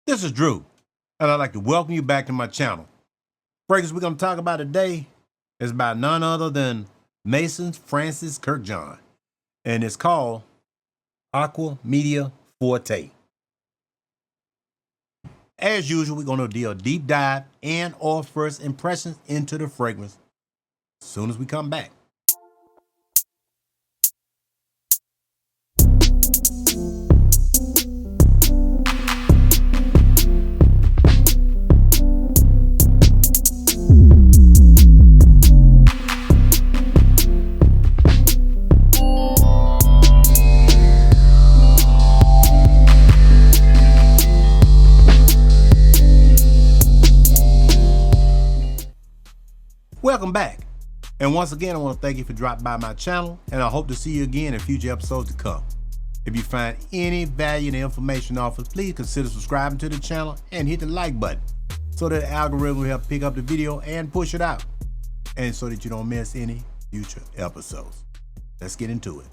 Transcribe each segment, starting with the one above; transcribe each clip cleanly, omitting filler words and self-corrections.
This is Drew, and I'd like to welcome you back to my channel. Fragrance we're going to talk about today is by none other than Mason Francis Kirkjohn, and it's called Aqua Media Forte. As usual, we're going to do a deep dive and or first impressions into the fragrance as soon as we come back. Welcome back, and once again I want to thank you for dropping by my channel, and I hope to see you again in future episodes to come. If you find any value in the information offered, please consider subscribing to the channel and hit the like button so that the algorithm will help pick up the video and push it out, and so that you don't miss any future episodes. Let's get into it.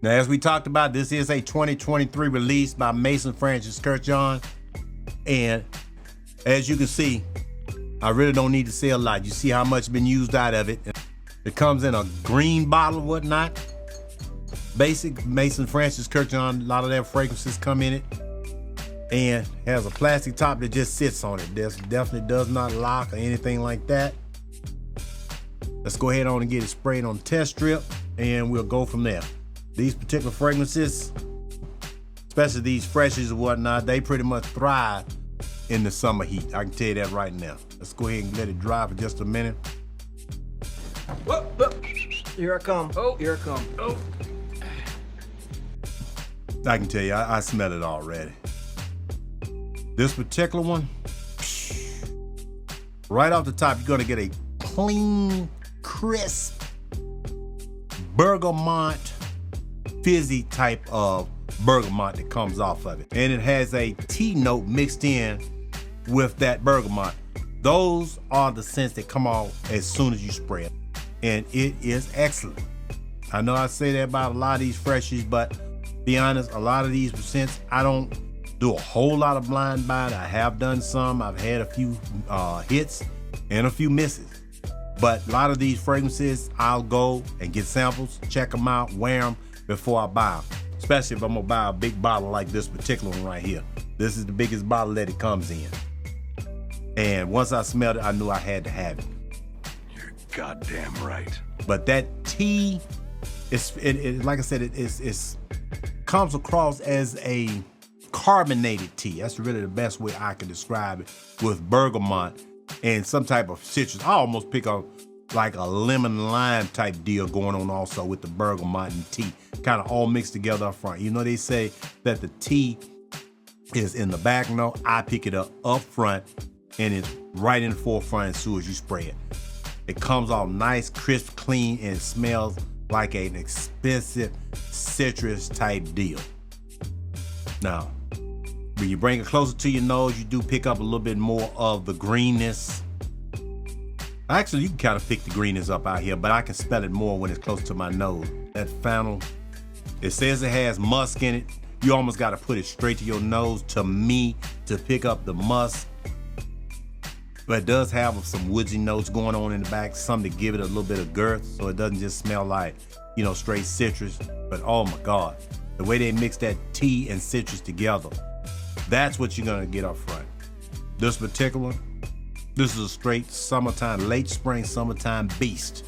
Now, as we talked about, this is a 2023 release by Mason Francis Kirkjohn, and as you can see, I really don't need to say a lot. You see how much been used out of it. It comes in a green bottle, whatnot. Basic Mason Francis Kirkjohn, a lot of their fragrances come in it. And has a plastic top that just sits on it. This definitely does not lock or anything like that. Let's go ahead on and get it sprayed on the test strip, and we'll go from there. These particular fragrances, especially these freshies and whatnot, they pretty much thrive in the summer heat. I can tell you that right now. Let's go ahead and let it dry for just a minute. Whoa, whoa. Here I come. Oh, here I come. Oh. I can tell you, I smell it already. This particular one, right off the top, you're gonna get a clean, crisp, bergamot, fizzy type of bergamot that comes off of it. And it has a tea note mixed in with that bergamot. Those are the scents that come out as soon as you spray it, and it is excellent. I know I say that about a lot of these freshies, but be honest, a lot of these scents, I don't do a whole lot of blind buying. I have done some. I've had a few hits and a few misses, but a lot of these fragrances, I'll go and get samples, check them out, wear them before I buy them, especially if I'm gonna buy a big bottle like this particular one right here. This is the biggest bottle that it comes in. And once I smelled it, I knew I had to have it. You're goddamn right. But that tea, like I said, it comes across as a carbonated tea. That's really the best way I can describe it, with bergamot and some type of citrus. I almost pick up like a lemon lime type deal going on also with the bergamot and tea, kind of all mixed together up front. You know, they say that the tea is in the back. No, I pick it up front, and it's right in the forefront as soon as you spray it. It comes off nice, crisp, clean, and it smells like an expensive citrus type deal. Now, when you bring it closer to your nose, you do pick up a little bit more of the greenness. Actually, you can kind of pick the greenness up out here, but I can smell it more when it's close to my nose. That fennel, it says it has musk in it. You almost got to put it straight to your nose, to me, to pick up the musk. But it does have some woodsy notes going on in the back, something to give it a little bit of girth, so it doesn't just smell like, you know, straight citrus. But oh my God, the way they mix that tea and citrus together, that's what you're gonna get up front. This particular one, this is a straight summertime, late spring, summertime beast.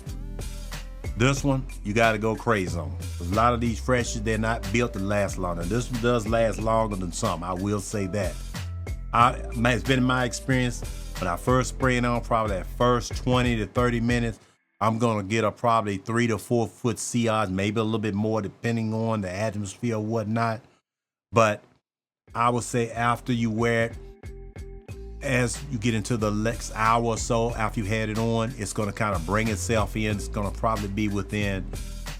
This one, you gotta go crazy on. A lot of these freshies, they're not built to last longer. This one does last longer than some, I will say that. It's been my experience, when I first spray it on, probably that first 20 to 30 minutes, I'm gonna get a probably 3 to 4 foot sea odds, maybe a little bit more depending on the atmosphere or whatnot. But I would say after you wear it, as you get into the next hour or so after you had it on, it's gonna kind of bring itself in. It's gonna probably be within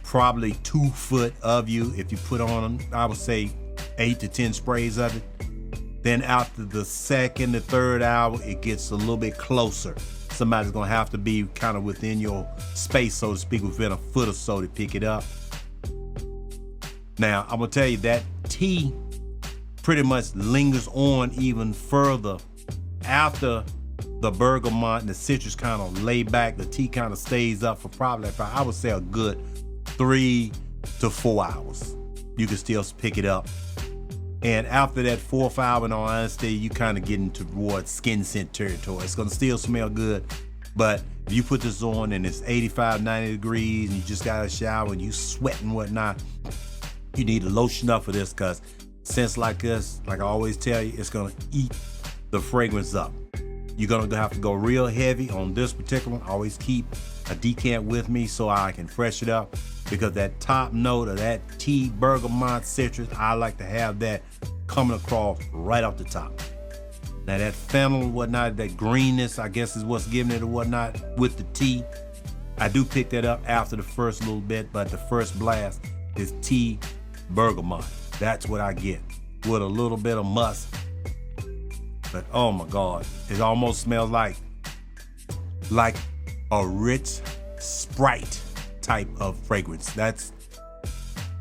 probably 2 foot of you. If you put on, I would say 8 to 10 sprays of it. Then after the second to third hour, it gets a little bit closer. Somebody's gonna have to be kind of within your space, so to speak, within a foot or so to pick it up. Now, I'm gonna tell you that tea pretty much lingers on even further after the bergamot and the citrus kind of lay back. The tea kind of stays up for probably, I would say, a good 3 to 4 hours. You can still pick it up. And after that 4th hour, in all honesty, you kind of getting towards skin scent territory. It's gonna still smell good, but if you put this on and it's 85, 90 degrees and you just got a shower and you sweat and whatnot, you need to lotion up for this, because scents like this, like I always tell you, it's gonna eat the fragrance up. You're gonna have to go real heavy on this particular one. I always keep a decant with me so I can fresh it up, because that top note of that tea, bergamot, citrus, I like to have that coming across right off the top. Now that fennel and whatnot, that greenness, I guess is what's giving it or whatnot with the tea. I do pick that up after the first little bit, but the first blast is tea, bergamot. That's what I get with a little bit of musk. But oh my God, it almost smells like a rich Sprite type of fragrance. That's,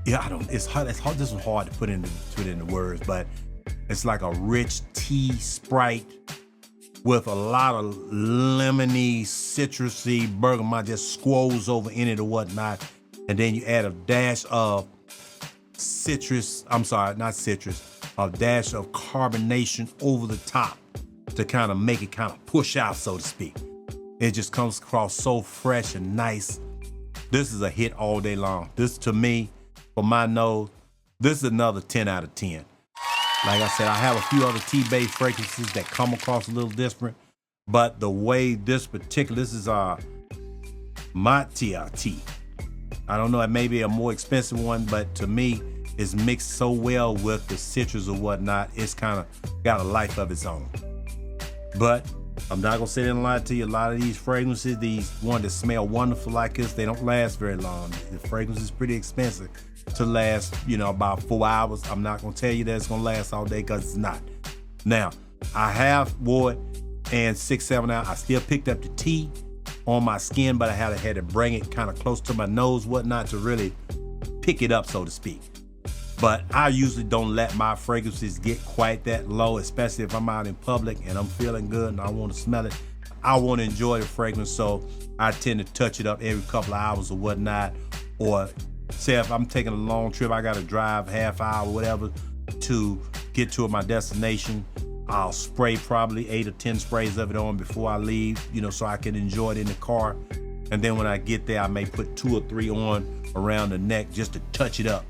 yeah, it's hard. This is hard to put into words, but it's like a rich tea Sprite with a lot of lemony, citrusy bergamot just squoze over in it or whatnot. And then you add a dash of citrus, I'm sorry, not citrus, a dash of carbonation over the top to kind of make it kind of push out, so to speak. It just comes across so fresh and nice. This is a hit all day long. This, to me, for my nose, this is another 10 out of 10. Like I said, I have a few other tea-based fragrances that come across a little different, but the way this is Matcha tea. I don't know, it may be a more expensive one, but to me, it's mixed so well with the citrus or whatnot, it's kind of got a life of its own. But I'm not gonna sit there and lie to you, a lot of these fragrances, these ones that smell wonderful like this, they don't last very long. The fragrance is pretty expensive to last, about 4 hours. I'm not gonna tell you that it's gonna last all day, because it's not. Now, I have wore it, and 6, 7 hours, I still picked up the tea on my skin, but I had to bring it kind of close to my nose, whatnot, to really pick it up, so to speak. But I usually don't let my fragrances get quite that low, especially if I'm out in public and I'm feeling good and I want to smell it. I want to enjoy the fragrance, so I tend to touch it up every couple of hours or whatnot. Or say if I'm taking a long trip, I got to drive half hour or whatever to get to my destination, I'll spray probably 8 or 10 sprays of it on before I leave, so I can enjoy it in the car. And then when I get there, I may put 2 or 3 on around the neck just to touch it up.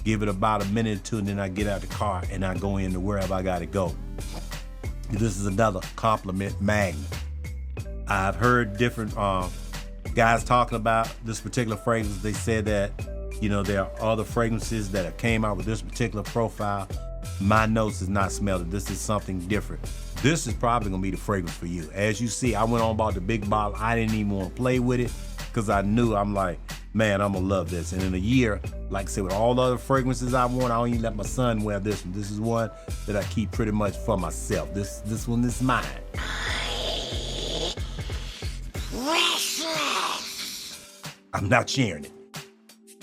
Give it about a minute or 2, and then I get out the car and I go into wherever I gotta go. This is another compliment magnet. I've heard different guys talking about this particular fragrance. They said that, there are other fragrances that have came out with this particular profile. My nose is not smelling. This is something different. This is probably gonna be the fragrance for you. As you see, I went on about the big bottle. I didn't even want to play with it, because I knew, I'm like, man, I'm gonna love this. And in a year, like I said, with all the other fragrances I want, I don't even let my son wear this one. This is one that I keep pretty much for myself. This one is mine. I'm not sharing it.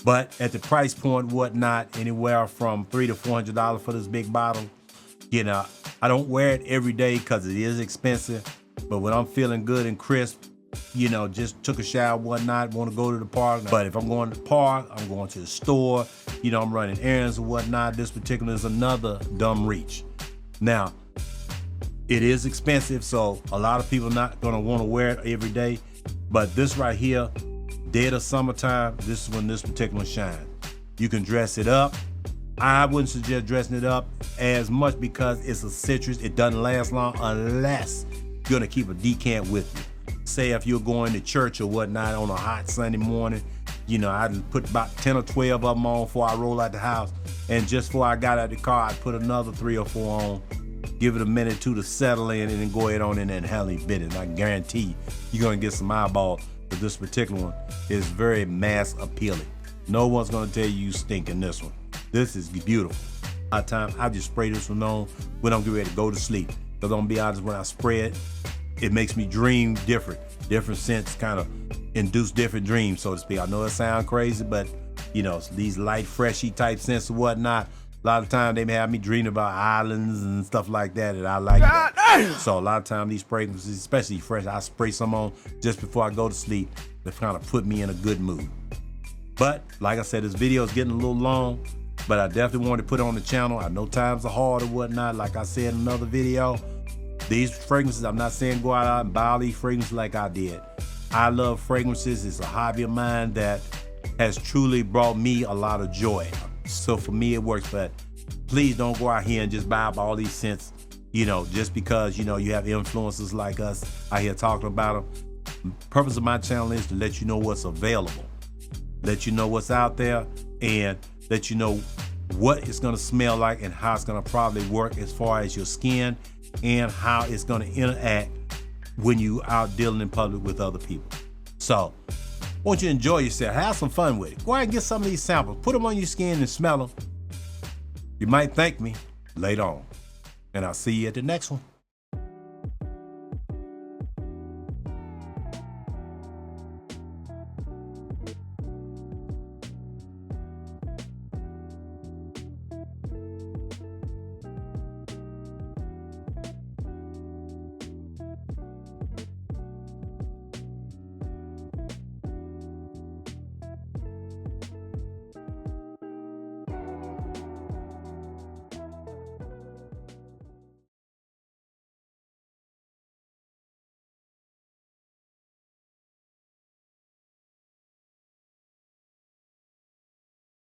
But at the price point, whatnot, anywhere from $300 to $400 for this big bottle, I don't wear it every day because it is expensive. But when I'm feeling good and crisp, just took a shower, whatnot, want to go to the park. But if I'm going to the park, I'm going to the store, I'm running errands or whatnot, this particular is another dumb reach. Now, it is expensive, so a lot of people not going to want to wear it every day. But this right here, dead of summertime, this is when this particular one shines. You can dress it up. I wouldn't suggest dressing it up as much because it's a citrus. It doesn't last long unless you're going to keep a decant with you. Say if you're going to church or whatnot on a hot Sunday morning, I'd put about 10 or 12 of them on before I roll out the house. And just before I got out the car, I'd put another 3 or 4 on, give it a minute or 2 to settle in, and then go ahead on in there and hell bit it. And I guarantee you're going to get some eyeballs, but this particular one is very mass appealing. No one's going to tell you stink in this one. This is beautiful. At times, I just spray this one on when I'm getting ready to go to sleep. Because I'm going to be honest, when I spray it, it makes me dream different scents, kind of induce different dreams, so to speak. I know it sounds crazy, but these light, freshy type scents or whatnot, A lot of times they may have me dreaming about islands and stuff like that, and I like that. So a lot of times these fragrances, especially fresh, I spray some on just before I go to sleep to kind of put me in a good mood. But like I said, this video is getting a little long, but I definitely wanted to put it on the channel. I know times are hard or whatnot. Like I said in another video, these fragrances, I'm not saying go out and buy all these fragrances like I did. I love fragrances. It's a hobby of mine that has truly brought me a lot of joy. So for me, it works, but please don't go out here and just buy up all these scents, you know, just because, you know, you have influencers like us out here talking about them. The purpose of my channel is to let you know what's available, let you know what's out there, and let you know what it's gonna smell like and how it's gonna probably work as far as your skin and how it's gonna interact when you out dealing in public with other people. So, I want you to enjoy yourself, have some fun with it. Go ahead and get some of these samples, put them on your skin and smell them. You might thank me later on. And I'll see you at the next one.